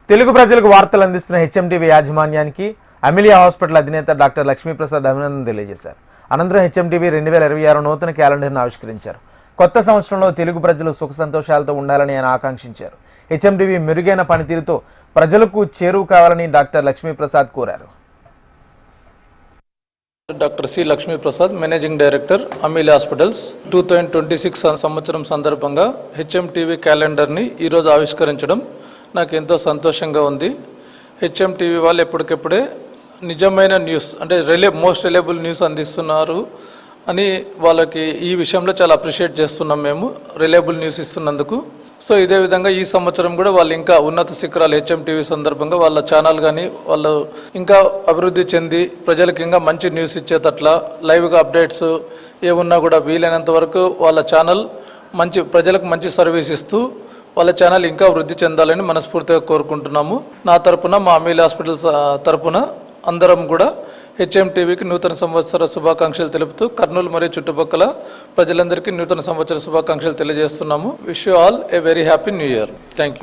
తెలుగు ప్రజలకు వార్తలు అందిస్తున్న హెచ్ఎంటీవీ యాజమాన్యానికి అమిలియా హాస్పిటల్ అధినేత డాక్టర్ లక్ష్మీప్రసాద్ అభినందన తెలియజేశారు. అనంతరం హెచ్ఎంటీవీ 2026 నూతన క్యాలెండర్ను ఆవిష్కరించారు. కొత్త సంవత్సరంలో తెలుగు ప్రజలు సుఖ సంతోషాలతో ఉండాలని ఆయన ఆకాంక్షించారు. హెచ్ఎంటీవీ మెరుగైన పనితీరుతో ప్రజలకు చేరువ కావాలని డాక్టర్ లక్ష్మీప్రసాద్ కోరారు. Doctor C Lakshmiprasad, managing director Amelia hospitals. 2026 సంవత్సరం సందర్భంగా హెచ్ఎంటీవీ క్యాలెండర్ని ఈరోజు ఆవిష్కరించడం నాకు ఎంతో సంతోషంగా ఉంది. హెచ్ఎంటీవీ వాళ్ళు ఎప్పటికెప్పుడే నిజమైన న్యూస్ అంటే మోస్ట్ రిలయబుల్ న్యూస్ అందిస్తున్నారు అని వాళ్ళకి ఈ విషయంలో చాలా అప్రిషియేట్ చేస్తున్నాం మేము, రిలయబుల్ న్యూస్ ఇస్తున్నందుకు. సో ఇదే విధంగా ఈ సంవత్సరం కూడా వాళ్ళు ఇంకా ఉన్నత శిఖరాలు హెచ్ఎంటీవీ సందర్భంగా వాళ్ళ ఛానల్ కానీ వాళ్ళు ఇంకా అభివృద్ధి చెంది ప్రజలకు ఇంకా మంచి న్యూస్ ఇచ్చేటట్ల లైవ్గా అప్డేట్స్ ఏమున్నా కూడా వీలైనంత వరకు వాళ్ళ ఛానల్ ప్రజలకు మంచి సర్వీస్ ఇస్తూ వాళ్ళ ఛానల్ ఇంకా వృద్ధి చెందాలని మనస్ఫూర్తిగా కోరుకుంటున్నాము. నా తరపున, మా అమిలియా హాస్పిటల్స్ తరపున అందరం కూడా హెచ్ఎంటీవీకి నూతన సంవత్సర శుభాకాంక్షలు తెలుపుతూ కర్నూలు మరియు చుట్టుపక్కల ప్రజలందరికీ నూతన సంవత్సర శుభాకాంక్షలు తెలియజేస్తున్నాము. Wish you all a very happy new year. Thank you.